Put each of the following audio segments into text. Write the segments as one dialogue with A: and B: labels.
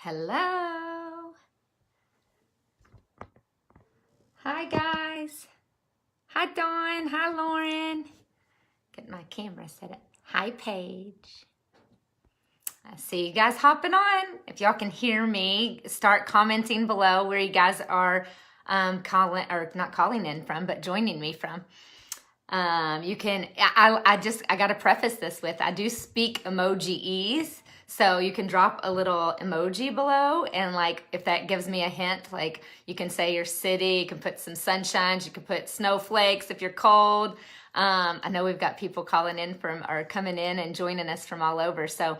A: Hello. Hi, guys. Hi, Dawn. Hi, Lauren. Get my camera set up. Hi, Paige. I see you guys hopping on. If y'all can hear me, start commenting below where you guys are not calling in from, but joining me from. You can, I got to preface this with, I do speak emoji-ese. So you can drop a little emoji below, and like if that gives me a hint, like you can say your city, you can put some sunshines, you can put snowflakes if you're cold. I know we've got people calling in coming in and joining us from all over. So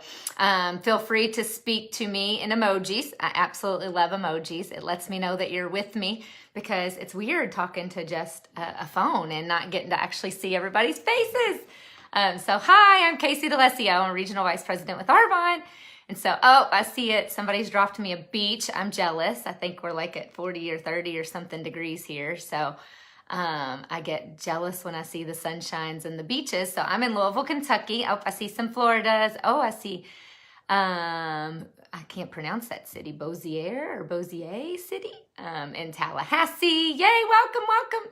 A: feel free to speak to me in emojis. I absolutely love emojis. It lets me know that you're with me, because it's weird talking to just a phone and not getting to actually see everybody's faces. So hi, I'm Casie DeLessio. I'm Regional Vice President with Arbonne. And so, I see it. Somebody's dropped me a beach. I'm jealous. I think we're like at 40 or 30 or something degrees here. So I get jealous when I see the sunshines and the beaches. So I'm in Louisville, Kentucky. Oh, I see some Floridas. Oh, I see, I can't pronounce that city, Bossier City, in Tallahassee. Yay, welcome.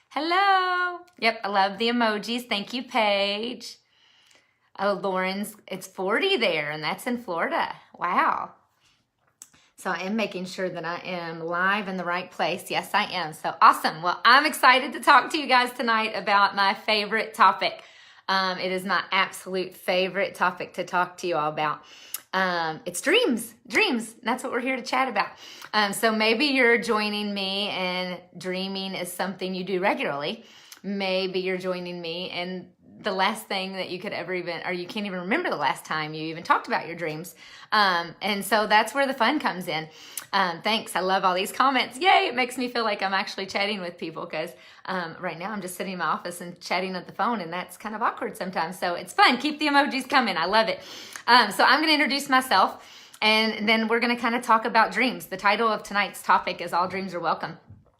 A: Hello. Yep, I love the emojis. Thank you, Paige. Oh, Lauren's, it's 40 there, and that's in Florida. Wow. So I am making sure that I am live in the right place. Yes, I am. So awesome. Well, I'm excited to talk to you guys tonight about my favorite topic. It is my absolute favorite topic to talk to you all about. It's dreams. That's what we're here to chat about. So maybe you're joining me and dreaming is something you do regularly. Maybe you're joining me and the last thing that you could ever you can't even remember the last time you even talked about your dreams. And so that's where the fun comes in. Thanks. I love all these comments. Yay. It makes me feel like I'm actually chatting with people, because right now I'm just sitting in my office and chatting at the phone, and that's kind of awkward sometimes. So it's fun. Keep the emojis coming. I love it. So I'm going to introduce myself, and then we're going to kind of talk about dreams. The title of tonight's topic is All Dreams Are Welcome.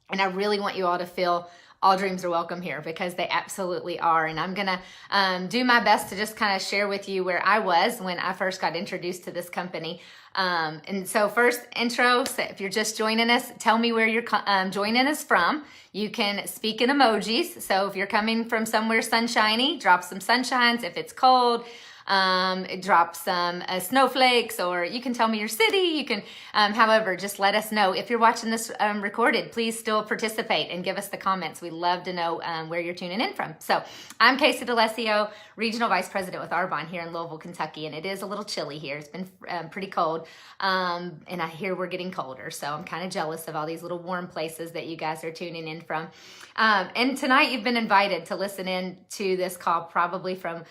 A: And I really want you all to feel all dreams are welcome here, because they absolutely are. And I'm going to do my best to just kind of share with you where I was when I first got introduced to this company. And so first intro, so if you're just joining us, tell me where you're joining us from. You can speak in emojis. So if you're coming from somewhere sunshiny, drop some sunshines. If it's cold, drop some snowflakes, or you can tell me your city. You can, however, just let us know. If you're watching this recorded, please still participate and give us the comments. We love to know where you're tuning in from. So I'm Casie DeLessio, Regional Vice President with Arbonne here in Louisville, Kentucky, and it is a little chilly here. It's been pretty cold, and I hear we're getting colder, so I'm kind of jealous of all these little warm places that you guys are tuning in from. And tonight you've been invited to listen in to this call, probably from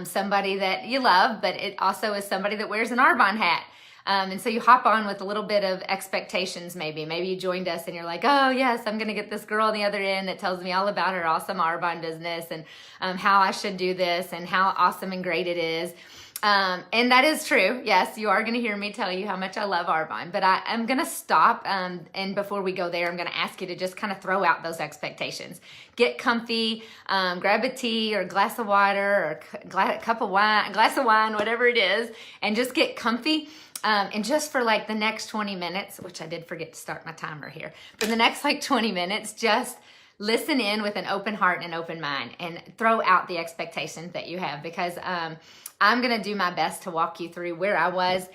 A: somebody that you love, but it also is somebody that wears an Arbonne hat. And so you hop on with a little bit of expectations, maybe. Maybe you joined us and you're like, oh yes, I'm going to get this girl on the other end that tells me all about her awesome Arbonne business, and how I should do this, and how awesome and great it is. And that is true. Yes, you are going to hear me tell you how much I love Arbonne, but I'm going to stop. And before we go there, I'm going to ask you to just kind of throw out those expectations. Get comfy, grab a tea or a glass of water, or a cup of wine, a glass of wine, whatever it is, and just get comfy. And just for like the next 20 minutes, which I did forget to start my timer here, for the next like 20 minutes, just listen in with an open heart and an open mind, and throw out the expectations that you have, because I'm going to do my best to walk you through where I was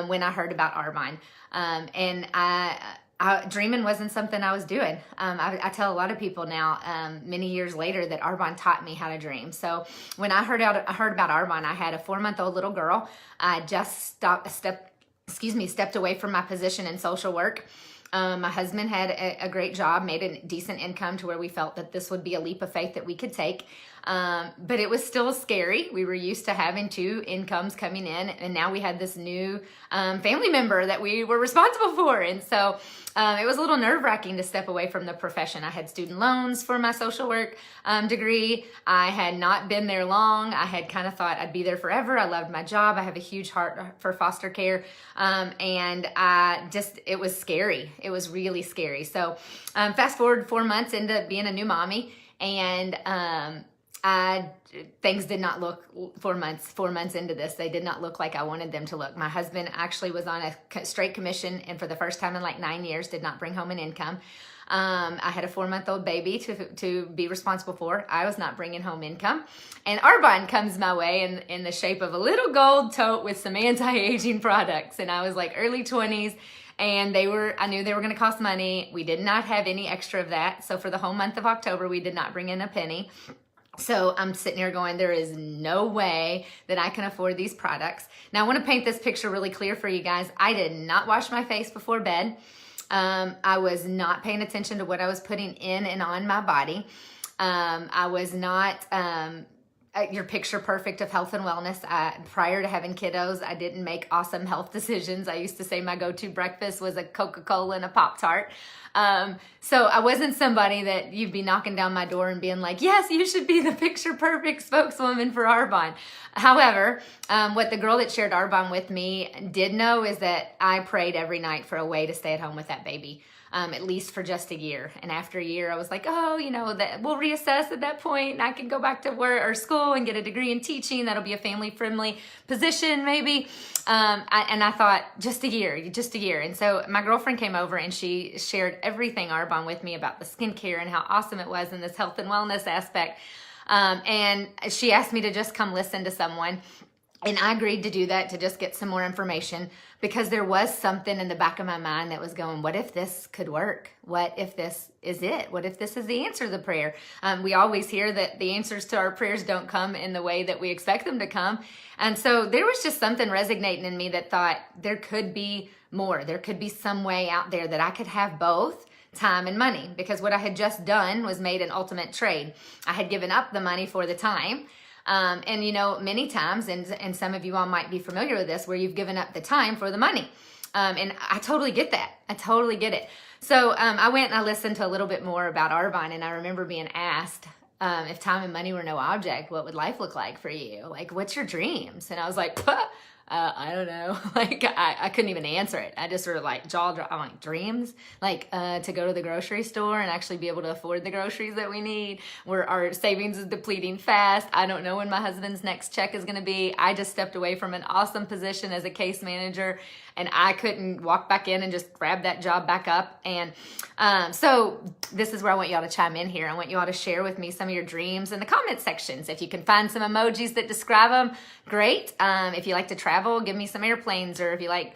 A: when I heard about Arbonne. And dreaming wasn't something I was doing. I tell a lot of people now, many years later, that Arbonne taught me how to dream. So when I heard about Arbonne, I had a 4-month-old little girl. I just stepped away from my position in social work. My husband had a great job, made a decent income to where we felt that this would be a leap of faith that we could take. But it was still scary. We were used to having 2 incomes coming in, and now we had this new family member that we were responsible for. And so it was a little nerve-wracking to step away from the profession. I had student loans for my social work degree. I had not been there long. I had kind of thought I'd be there forever. I loved my job. I have a huge heart for foster care. And it was scary. It was really scary. So fast forward 4 months into being a new mommy, and things did not look 4 months into this. They did not look like I wanted them to look. My husband actually was on a straight commission, and for the first time in like 9 years, did not bring home an income. I had a 4-month-old baby to be responsible for. I was not bringing home income. And Arbonne comes my way in the shape of a little gold tote with some anti-aging products. And I was like early 20s, and I knew they were going to cost money. We did not have any extra of that. So for the whole month of October, we did not bring in a penny. So I'm sitting here going, there is no way that I can afford these products. Now I want to paint this picture really clear for you guys. I did not wash my face before bed. I was not paying attention to what I was putting in and on my body. I was not your picture perfect of health and wellness. Prior to having kiddos, I didn't make awesome health decisions. I used to say my go-to breakfast was a Coca-Cola and a Pop-Tart. So I wasn't somebody that you'd be knocking down my door and being like, yes, you should be the picture perfect spokeswoman for Arbonne. However, what the girl that shared Arbonne with me did know is that I prayed every night for a way to stay at home with that baby. At least for just a year. And after a year, I was like, oh, that we'll reassess at that point, and I can go back to work or school and get a degree in teaching. That'll be a family-friendly position, maybe. And I thought, just a year. And so my girlfriend came over and she shared everything Arbonne with me about the skincare and how awesome it was in this health and wellness aspect. And she asked me to just come listen to someone. And I agreed to do that, to just get some more information, because there was something in the back of my mind that was going, what if this could work? What if this is it? What if this is the answer to the prayer? We always hear that the answers to our prayers don't come in the way that we expect them to come. And so there was just something resonating in me that thought there could be more. There could be some way out there that I could have both time and money, because what I had just done was made an ultimate trade. I had given up the money for the time. And many times, and some of you all might be familiar with this, where you've given up the time for the money. And I totally get that. I totally get it. So I went and I listened to a little bit more about Arbonne, and I remember being asked, if time and money were no object, what would life look like for you? Like, what's your dreams? And I was like, I don't know. Like, I couldn't even answer it. I just sort of like jaw drop. I'm like, dreams? Like, to go to the grocery store and actually be able to afford the groceries that we need, where our savings is depleting fast. I don't know when my husband's next check is going to be. I just stepped away from an awesome position as a case manager, and I couldn't walk back in and just grab that job back up. And so this is where I want y'all to chime in here. I want you all to share with me some of your dreams in the comment sections. If you can find some emojis that describe them, great. If you like to travel, give me some airplanes, or if you like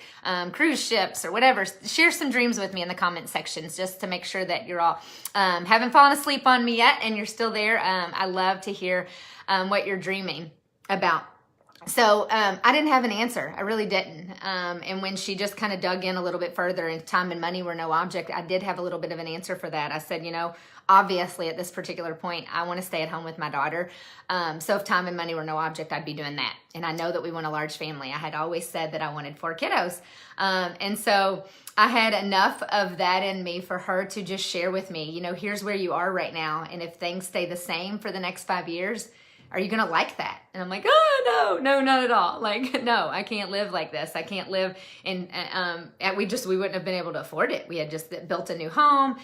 A: cruise ships or whatever, share some dreams with me in the comment sections, just to make sure that you're all haven't fallen asleep on me yet and you're still there. I love to hear what you're dreaming about. So I didn't have an answer. I really didn't. And when she just kind of dug in a little bit further and time and money were no object, I did have a little bit of an answer for that. I said, obviously at this particular point, I want to stay at home with my daughter. So if time and money were no object, I'd be doing that. And I know that we want a large family. I had always said that I wanted 4 kiddos. And so I had enough of that in me for her to just share with me, here's where you are right now. And if things stay the same for the next 5 years, are you going to like that? And I'm like, oh, no, not at all. Like, no, I can't live like this. I can't live in, we wouldn't have been able to afford it. We had just built a new home.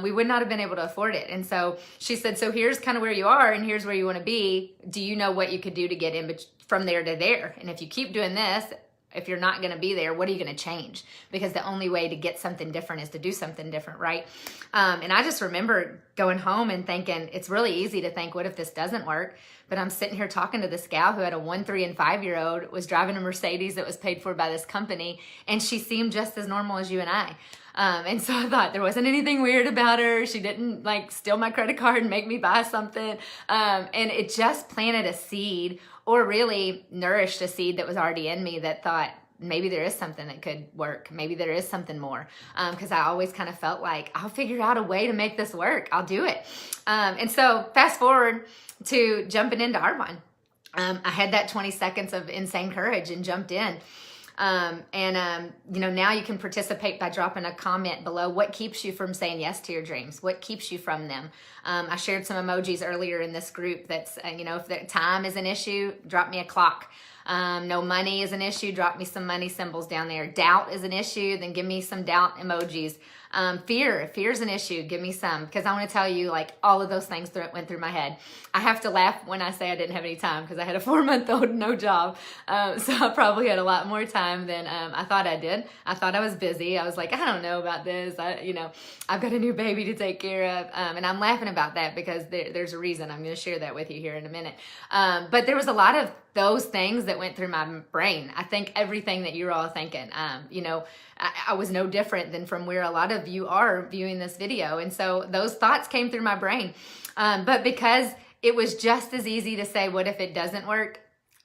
A: We would not have been able to afford it. And so she said, so here's kind of where you are and here's where you want to be. Do you know what you could do to get in from there to there? And if you keep doing this, if you're not going to be there, what are you going to change? Because the only way to get something different is to do something different, right? And I just remember going home and thinking, it's really easy to think, what if this doesn't work? But I'm sitting here talking to this gal who had a 1, 3, and 5-year-old, was driving a Mercedes that was paid for by this company, and she seemed just as normal as you and I. And so I thought there wasn't anything weird about her. She didn't steal my credit card and make me buy something. And it just planted a seed, or really nourished a seed that was already in me, that thought, maybe there is something that could work. Maybe there is something more. Because I always kind of felt like, I'll figure out a way to make this work. I'll do it. And so fast forward to jumping into Arbonne. I had that 20 seconds of insane courage and jumped in. Now you can participate by dropping a comment below. What keeps you from saying yes to your dreams? What keeps you from them? I shared some emojis earlier in this group that's, if the time is an issue, drop me a clock. No money is an issue. Drop me some money symbols down there. Doubt is an issue. Then give me some doubt emojis. Fear's an issue. Give me some, because I want to tell you, like, all of those things went through my head. I have to laugh when I say I didn't have any time, because I had a 4-month-old, no job. So I probably had a lot more time than I thought I did. I thought I was busy. I was like, I don't know about this. I've got a new baby to take care of. And I'm laughing about that because there's a reason. I'm going to share that with you here in a minute. But there was a lot of those things that went through my brain. I think everything that you're all thinking, I was no different than from where a lot of you are viewing this video. And so those thoughts came through my brain. But because it was just as easy to say, what if it doesn't work?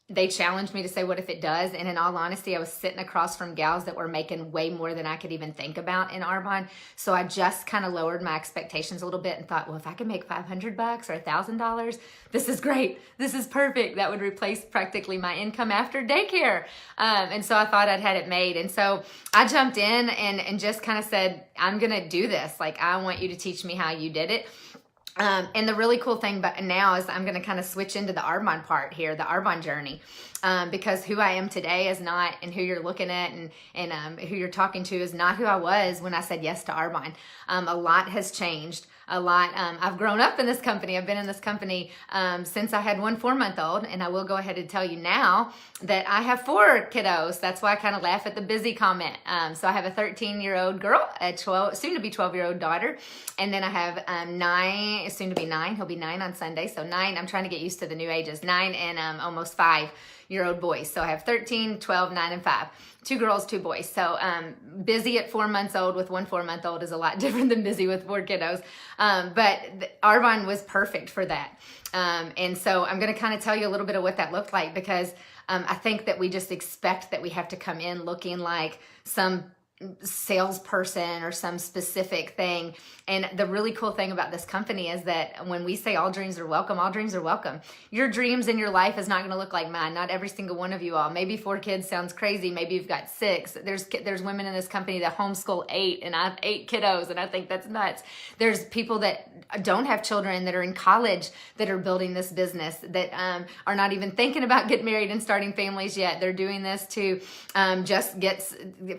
A: They challenged me to say, what if it does? And in all honesty, I was sitting across from gals that were making way more than I could even think about in Arbonne. So I just kind of lowered my expectations a little bit and thought, well, if I could make $500 or $1,000, this is great. This is perfect. That would replace practically my income after daycare. And so I thought I'd had it made. And so I jumped in and just kind of said, I'm going to do this. Like, I want you to teach me how you did it. And the really cool thing about now is I'm going to kind of switch into the Arbonne part here, the Arbonne journey, because who I am today is not, and who you're looking at and who you're talking to is not who I was when I said yes to Arbonne. A lot has changed. A lot. I've grown up in this company. I've been in this company since I had one 4-month-old, and I will go ahead and tell you now that I have 4 kiddos. That's why I kind of laugh at the busy comment. So I have a 13-year-old girl, a soon to be 12-year-old daughter, and then I have 9, soon to be 9. He'll be 9 on Sunday. So 9. I'm trying to get used to the new ages. 9 and almost 5-year-old boys. So I have 13, 12, 9, and 5. 2 girls, 2 boys. So busy at 4 months old with one 4-month-old is a lot different than busy with 4 kiddos. But Arbonne was perfect for that. And so I'm going to kind of tell you a little bit of what that looked like, because I think that we just expect that we have to come in looking like some salesperson or some specific thing. And the really cool thing about this company is that when we say all dreams are welcome, all dreams are welcome. Your dreams in your life is not going to look like mine. Not every single one of you all. Maybe 4 kids sounds crazy. Maybe you've got 6. There's women in this company that homeschool 8, and I have 8 kiddos, and I think that's nuts. There's people that don't have children that are in college that are building this business, that are not even thinking about getting married and starting families yet. They're doing this to just get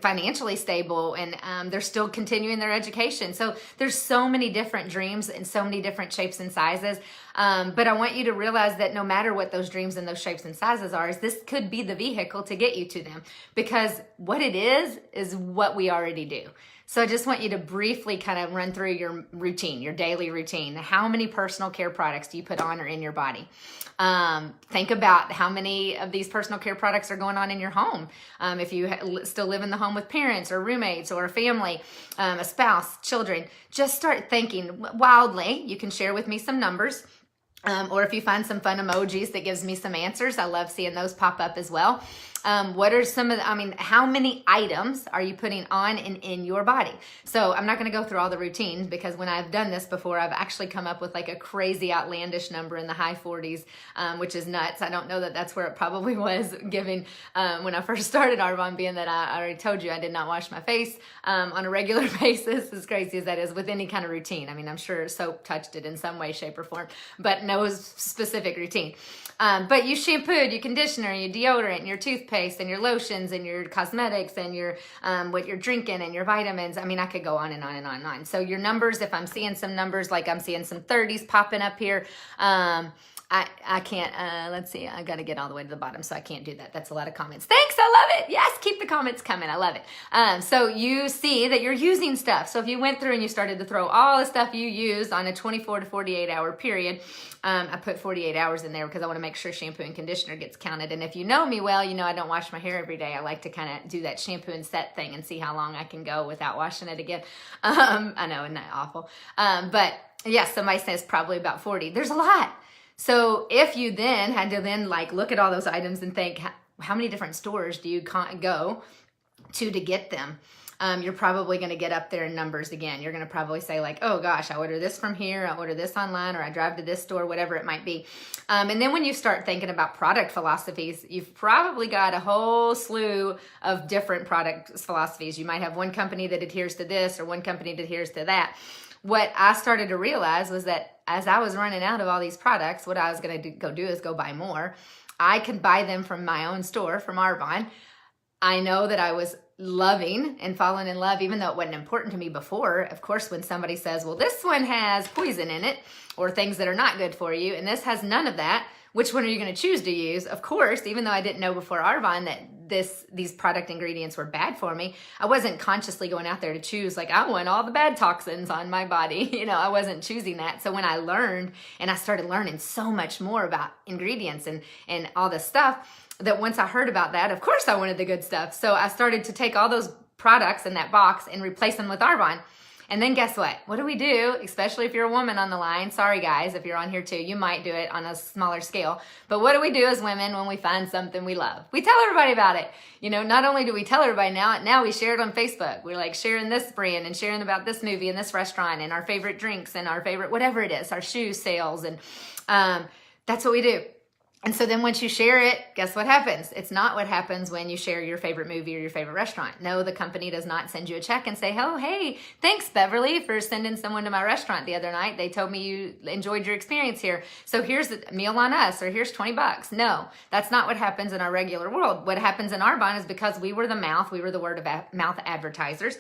A: financially stable, and they're still continuing their education. So there's so many different dreams and so many different shapes and sizes. But I want you to realize that no matter what those dreams and those shapes and sizes are, is this could be the vehicle to get you to them, because what it is what we already do. So I just want you to briefly kind of run through your routine, your daily routine. How many personal care products do you put on or in your body? Think about how many of these personal care products are going on in your home. If you still live in the home with parents or roommates or a family, a spouse, children, just start thinking wildly. You can share with me some numbers. Or if you find some fun emojis that gives me some answers, I love seeing those pop up as well. What are some of how many items are you putting on and in your body? So I'm not going to go through all the routines, because when I've done this before, I've actually come up with like a crazy outlandish number in the high 40s, which is nuts. I don't know that that's where it probably was given when I first started Arbonne, being that I already told you I did not wash my face on a regular basis, as crazy as that is, with any kind of routine. I'm sure soap touched it in some way, shape, or form, but no specific routine. But you shampooed, your conditioner, your deodorant, and your toothpaste, and your lotions, and your cosmetics, and your what you're drinking, and your vitamins. I could go on and on and on and on. So your numbers, if I'm seeing some numbers, like I'm seeing some 30s popping up here, I can't, let's see, I got to get all the way to the bottom, so I can't do that. That's a lot of comments. Thanks, I love it. Yes, keep the comments coming. I love it. So you see that you're using stuff. So if you went through and you started to throw all the stuff you use on a 24 to 48 hour period, I put 48 hours in there because I want to make sure shampoo and conditioner gets counted. And if you know me well, you know I don't wash my hair every day. I like to kind of do that shampoo and set thing and see how long I can go without washing it again. I know, isn't that awful? But yes, somebody says probably about 40. There's a lot. So if you then had to look at all those items and think, how many different stores do you go to get them? You're probably going to get up there in numbers again. You're going to probably say like, oh gosh, I order this from here, I order this online, or I drive to this store, whatever it might be. And then when you start thinking about product philosophies, you've probably got a whole slew of different product philosophies. You might have one company that adheres to this or one company that adheres to that. What I started to realize was that as I was running out of all these products, what I was going to go do is go buy more. I could buy them from my own store, from Arbonne. I know that I was loving and falling in love, even though it wasn't important to me before. Of course, when somebody says, well, this one has poison in it or things that are not good for you, and this has none of that, which one are you going to choose to use? Of course, even though I didn't know before Arbonne that these product ingredients were bad for me, I wasn't consciously going out there to choose, like, I want all the bad toxins on my body. I wasn't choosing that. So when I learned, and I started learning so much more about ingredients and all this stuff, that once I heard about that, of course I wanted the good stuff. So I started to take all those products in that box and replace them with Arbonne. And then guess what? What do we do? Especially if you're a woman on the line. Sorry guys, if you're on here too, you might do it on a smaller scale. But what do we do as women when we find something we love? We tell everybody about it. Not only do we tell everybody now we share it on Facebook. We're like sharing this brand and sharing about this movie and this restaurant and our favorite drinks and our favorite, whatever it is, our shoe sales. And that's what we do. And so then once you share it, guess what happens? It's not what happens when you share your favorite movie or your favorite restaurant. No, the company does not send you a check and say, oh, hey, thanks, Beverly, for sending someone to my restaurant the other night. They told me you enjoyed your experience here. So here's a meal on us, or here's $20. No, that's not what happens in our regular world. What happens in Arbonne is because we were the mouth, we were the word of mouth advertisers,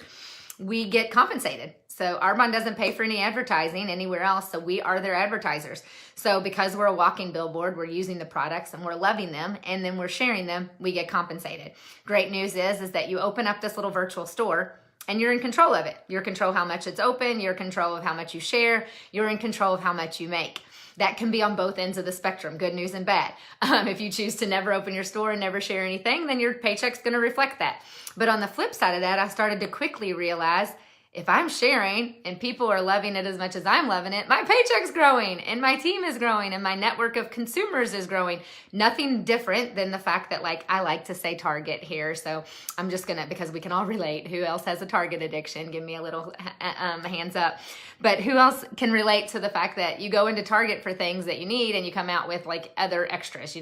A: we get compensated. So Arbonne doesn't pay for any advertising anywhere else, so we are their advertisers. So because we're a walking billboard, we're using the products and we're loving them, and then we're sharing them, we get compensated. Great news is that you open up this little virtual store and you're in control of it. You're in control of how much it's open, you're in control of how much you share, you're in control of how much you make. That can be on both ends of the spectrum, good news and bad. If you choose to never open your store and never share anything, then your paycheck's gonna reflect that. But on the flip side of that, I started to quickly realize if I'm sharing and people are loving it as much as I'm loving it, my paycheck's growing and my team is growing and my network of consumers is growing. Nothing different than the fact that, like, I like to say Target here. So I'm just gonna, because we can all relate. Who else has a Target addiction? Give me a little hands up. But who else can relate to the fact that you go into Target for things that you need and you come out with like other extras,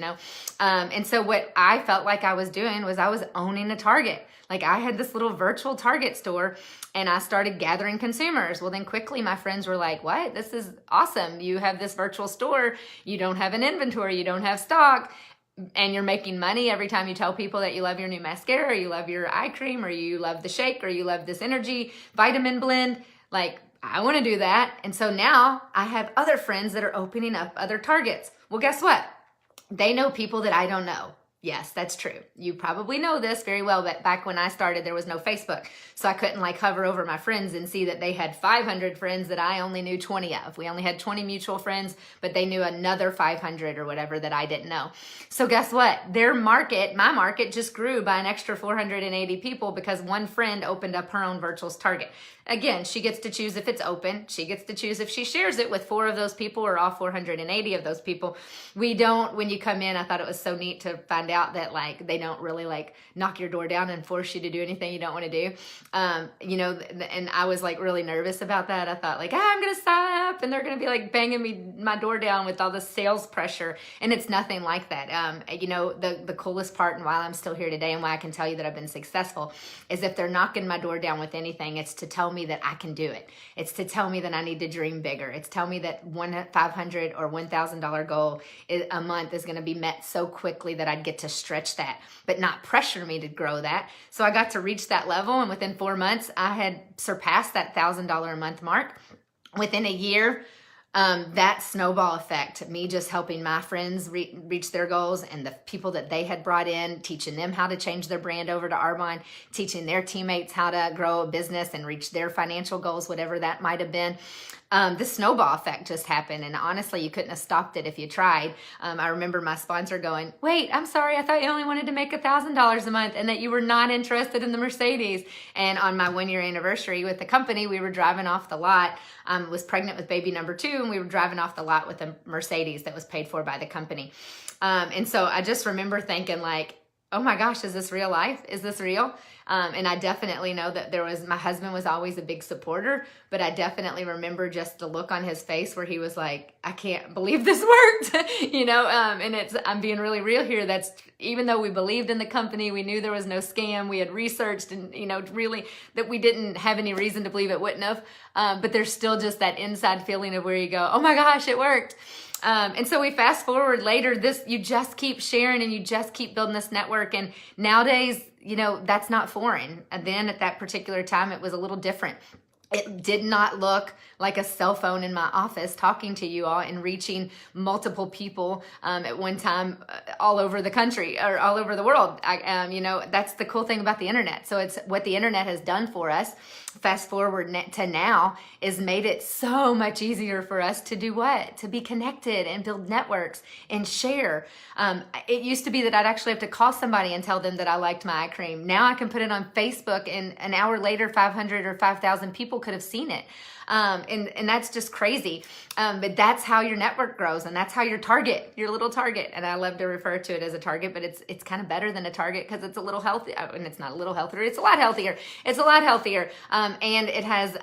A: And so what I felt like I was doing was I was owning a Target. Like I had this little virtual Target store and I started gathering consumers. Well, then quickly my friends were like, what? This is awesome. You have this virtual store. You don't have an inventory. You don't have stock. And you're making money every time you tell people that you love your new mascara, or you love your eye cream, or you love the shake, or you love this energy vitamin blend. Like, I want to do that. And so now I have other friends that are opening up other Targets. Well, guess what? They know people that I don't know. Yes, that's true. You probably know this very well, but back when I started, there was no Facebook. So I couldn't like hover over my friends and see that they had 500 friends that I only knew 20 of. We only had 20 mutual friends, but they knew another 500 or whatever that I didn't know. So guess what? Their market, my market, just grew by an extra 480 people because one friend opened up her own virtual Target. Again, she gets to choose if it's open. She gets to choose if she shares it with 4 of those people or all 480 of those people. We don't, when you come in, I thought it was so neat to find out that like they don't really like knock your door down and force you to do anything you don't want to do. And I was like really nervous about that. I thought like, I'm going to sign up and they're going to be like banging my door down with all the sales pressure. And it's nothing like that. The coolest part, and why I'm still here today and why I can tell you that I've been successful, is if they're knocking my door down with anything, it's to tell me that I can do it. It's to tell me that I need to dream bigger. It's tell me that $500 or $1,000 goal a month is going to be met so quickly that I'd get to stretch that, but not pressure me to grow that. So I got to reach that level, and within 4 months, I had surpassed that $1,000 a month mark. Within a year, that snowball effect, me just helping my friends reach their goals, and the people that they had brought in, teaching them how to change their brand over to Arbonne, teaching their teammates how to grow a business and reach their financial goals, whatever that might have been. The snowball effect just happened, and honestly, you couldn't have stopped it if you tried. I remember my sponsor going, wait, I'm sorry, I thought you only wanted to make $1,000 a month and that you were not interested in the Mercedes. And on my 1-year anniversary with the company, we were driving off the lot. Was pregnant with baby number 2, and we were driving off the lot with a Mercedes that was paid for by the company. And so I just remember thinking like, oh my gosh, is this real life? Is this real? And I definitely know that my husband was always a big supporter, but I definitely remember just the look on his face where he was like, I can't believe this worked, and I'm being really real here. That's, even though we believed in the company, we knew there was no scam, we had researched and, really that we didn't have any reason to believe it wouldn't have. But there's still just that inside feeling of where you go, oh my gosh, it worked. And so we fast forward later, you just keep sharing and you just keep building this network. And nowadays, that's not foreign. And then at that particular time, it was a little different. It did not look like a cell phone in my office talking to you all and reaching multiple people at one time all over the country or all over the world. That's the cool thing about the internet. So it's what the internet has done for us. Fast forward to now is made it so much easier for us to do what? To be connected and build networks and share. It used to be that I'd actually have to call somebody and tell them that I liked my eye cream. Now I can put it on Facebook and an hour later, 500 or 5,000 people could have seen it. And that's just crazy. But that's how your network grows, and that's how your little target. And I love to refer to it as a target, but it's kind of better than a target because it's a little healthy. And it's not a little healthier. It's a lot healthier. It's a lot healthier. And it has,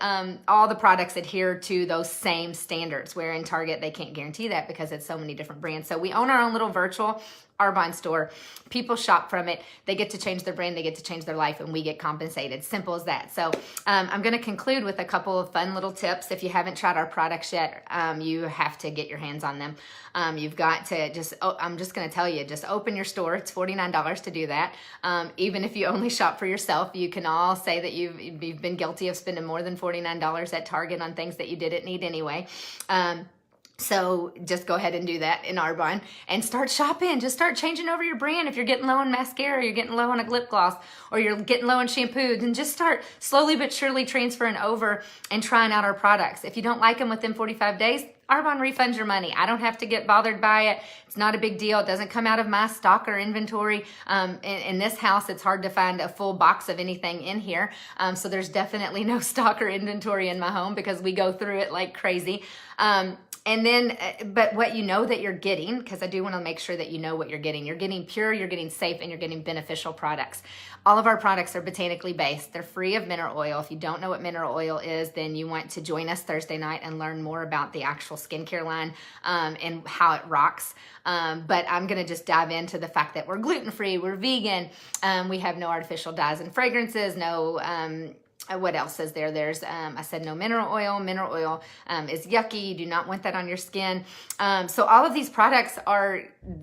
A: all the products adhere to those same standards, where in Target, they can't guarantee that because it's so many different brands. So we own our own little virtual Arbonne store. People shop from it. They get to change their brand. They get to change their life, and we get compensated. Simple as that. So I'm going to conclude with a couple of fun little tips. If you haven't tried our products yet, you have to get your hands on them. You've got to I'm just going to tell you, just open your store. It's $49 to do that. Even if you only shop for yourself, you can all say that you've been guilty of spending more than $49 at Target on things that you didn't need anyway. So just go ahead and do that in Arbonne and start shopping. Just start changing over your brand. If you're getting low on mascara, you're getting low on a lip gloss, or you're getting low on shampoo, then just start slowly but surely transferring over and trying out our products. If you don't like them within 45 days, Arbonne refunds your money. I don't have to get bothered by it. It's not a big deal. It doesn't come out of my stock or inventory. In this house, it's hard to find a full box of anything in here. So there's definitely no stock or inventory in my home because we go through it like crazy. And then, but what you know that you're getting, because I do want to make sure that you know what you're getting. You're getting pure, you're getting safe, and you're getting beneficial products. All of our products are botanically based. They're free of mineral oil. If you don't know what mineral oil is, then you want to join us Thursday night and learn more about the actual skincare line and how it rocks. But I'm going to just dive into the fact that we're gluten-free, we're vegan, we have no artificial dyes and fragrances, no... what else is there? There's, I said no mineral oil. Mineral oil is yucky. You do not want that on your skin. So all of these products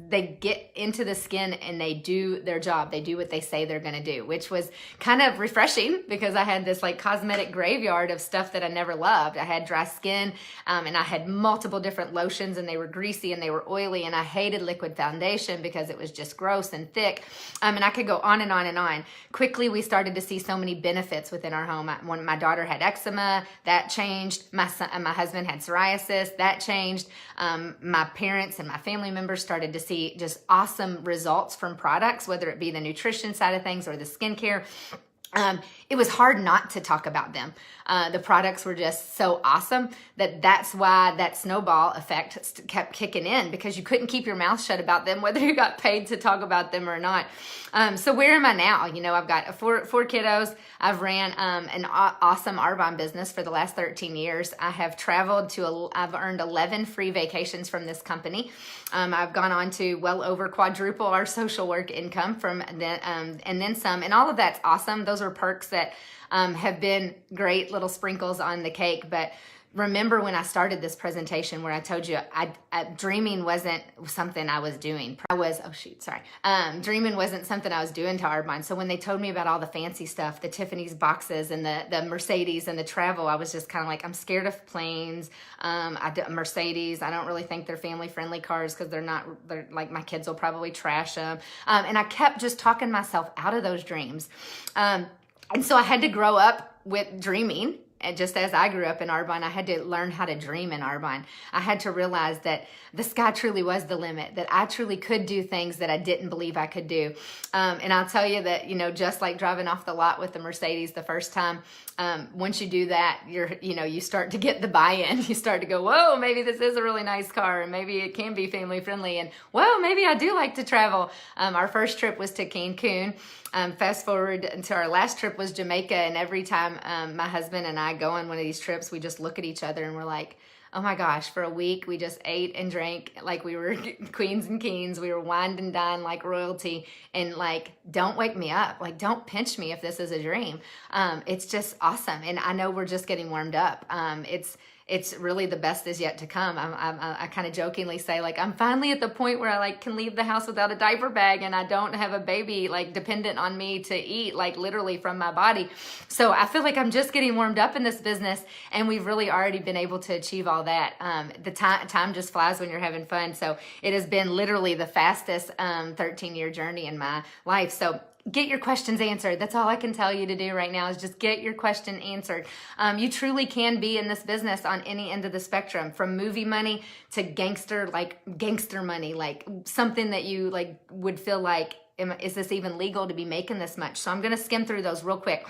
A: they get into the skin and they do their job. They do what they say they're going to do, which was kind of refreshing because I had this like cosmetic graveyard of stuff that I never loved. I had dry skin and I had multiple different lotions and they were greasy and they were oily, and I hated liquid foundation because it was just gross and thick. And I could go on and on and on. Quickly, we started to see so many benefits within our home. When my daughter had eczema, that changed. My husband had psoriasis, that changed. My parents and my family members started to see just awesome results from products, whether it be the nutrition side of things or the skincare. It was hard not to talk about them. The products were just so awesome that's why that snowball effect kept kicking in, because you couldn't keep your mouth shut about them, whether you got paid to talk about them or not. So where am I now? I've got four kiddos. I've ran an awesome Arbonne business for the last 13 years. I have traveled I've earned 11 free vacations from this company. I've gone on to well over quadruple our social work income and then some, and all of that's awesome. Those are perks that have been great little sprinkles on the cake. But remember when I started this presentation where I told you dreaming wasn't something I was doing. Dreaming wasn't something I was doing to Arbonne. So when they told me about all the fancy stuff, the Tiffany's boxes and the Mercedes and the travel, I was just kind of like, I'm scared of planes. Mercedes, I don't really think they're family-friendly cars because they're like, my kids will probably trash them. And I kept just talking myself out of those dreams. And so I had to grow up with dreaming. And just as I grew up in Arbonne, I had to learn how to dream in Arbonne. I had to realize that the sky truly was the limit, that I truly could do things that I didn't believe I could do. And I'll tell you that, just like driving off the lot with the Mercedes the first time, once you do that, you start to get the buy-in. You start to go, whoa, maybe this is a really nice car, and maybe it can be family friendly, and whoa, maybe I do like to travel. Our first trip was to Cancun. Fast forward until our last trip was Jamaica, and every time my husband and I go on one of these trips, we just look at each other and we're like, oh my gosh, for a week we just ate and drank like we were queens and kings. We were wined and dined like royalty, and like, don't wake me up. Like, don't pinch me if this is a dream. It's just awesome. And I know we're just getting warmed up. it's really the best is yet to come. I kind of jokingly say, like, I'm finally at the point where I like can leave the house without a diaper bag, and I don't have a baby like dependent on me to eat, like literally from my body. So I feel like I'm just getting warmed up in this business, and we've really already been able to achieve all that. The time just flies when you're having fun. So it has been literally the fastest 13-year journey in my life. So get your questions answered. That's all I can tell you to do right now is just get your question answered. You truly can be in this business on any end of the spectrum, from movie money to gangster money, like something that you like would feel like, is this even legal to be making this much? So I'm going to skim through those real quick.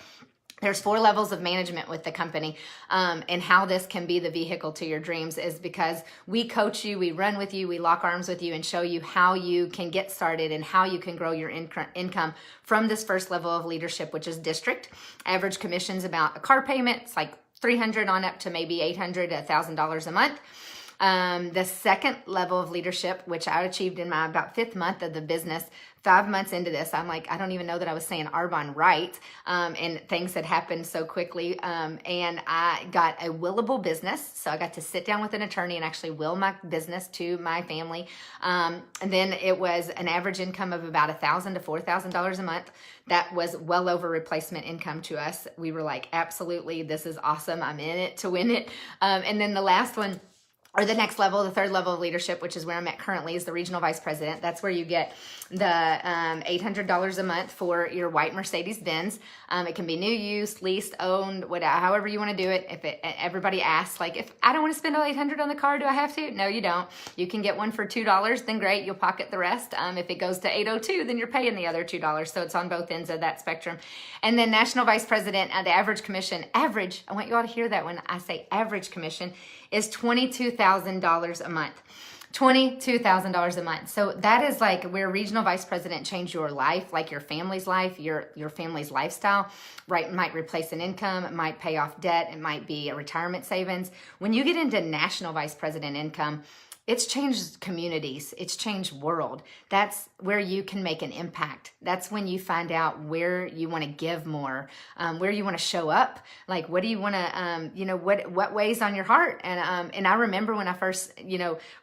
A: There's 4 levels of management with the company, and how this can be the vehicle to your dreams is because we coach you, we run with you, we lock arms with you and show you how you can get started and how you can grow your income from this first level of leadership, which is district. Average commission's about a car payment. It's like $300 on up to maybe $800 to $1,000 a month. The second level of leadership, which I achieved in my about 5th month of the business, 5 months into this, I'm like, I don't even know that I was saying Arbonne right. And things had happened so quickly. And I got a willable business. So I got to sit down with an attorney and actually will my business to my family. And then it was an average income of about $1,000 to $4,000 a month. That was well over replacement income to us. We were like, absolutely, this is awesome. I'm in it to win it. And then the last one, or the next level, the 3rd level of leadership, which is where I'm at currently, is the regional vice president. That's where you get the $800 a month for your white Mercedes-Benz. It can be new, used, leased, owned, whatever, however you want to do it. Everybody asks, like, if I don't want to spend all $800 on the car, do I have to? No, you don't. You can get one for $2, then great, you'll pocket the rest. If it goes to $802, then you're paying the other $2. So it's on both ends of that spectrum. And then national vice president, the average commission, I want you all to hear that when I say average commission, is $22,000 a month. $22,000 a month. So that is like where regional vice president changed your life, like your family's life, your family's lifestyle, right? It might replace an income, it might pay off debt, it might be a retirement savings. When you get into national vice president income, it's changed communities. It's changed world. That's where you can make an impact. That's when you find out where you want to give more, where you want to show up. Like, what do you want to, what weighs on your heart? And I remember when I first,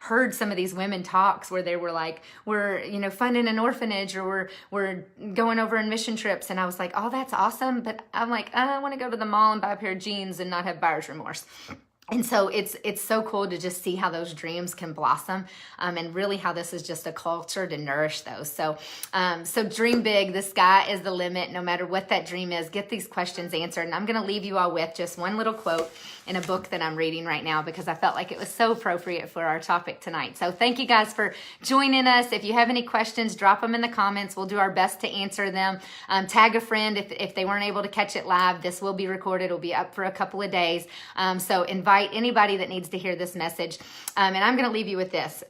A: heard some of these women talks where they were like, we're, funding an orphanage, or we're going over on mission trips. And I was like, oh, that's awesome. But I'm like, I want to go to the mall and buy a pair of jeans and not have buyer's remorse. And so it's so cool to just see how those dreams can blossom, and really how this is just a culture to nourish those. So dream big. The sky is the limit. No matter what that dream is, get these questions answered. And I'm going to leave you all with just one little quote in a book that I'm reading right now, because I felt like it was so appropriate for our topic tonight. So thank you guys for joining us. If you have any questions, drop them in the comments. We'll do our best to answer them. Tag a friend if they weren't able to catch it live. This will be recorded. It'll be up for a couple of days. So invite anybody that needs to hear this message. And I'm going to leave you with this.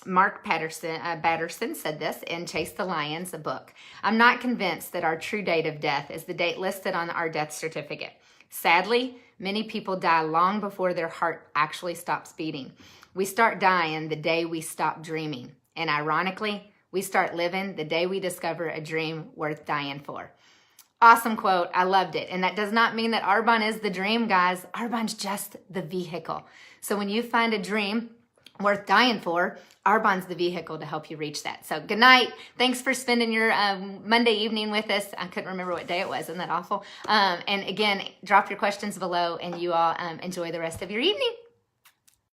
A: Mark Batterson said this in Chase the Lions, a book. I'm not convinced that our true date of death is the date listed on our death certificate. Sadly, many people die long before their heart actually stops beating. We start dying the day we stop dreaming. And ironically, we start living the day we discover a dream worth dying for. Awesome quote. I loved it. And that does not mean that Arbonne is the dream, guys. Arbonne's just the vehicle. So when you find a dream worth dying for, Arbonne's the vehicle to help you reach that. So good night. Thanks for spending your Monday evening with us. I couldn't remember what day it was. Isn't that awful? And again, drop your questions below, and you all enjoy the rest of your evening.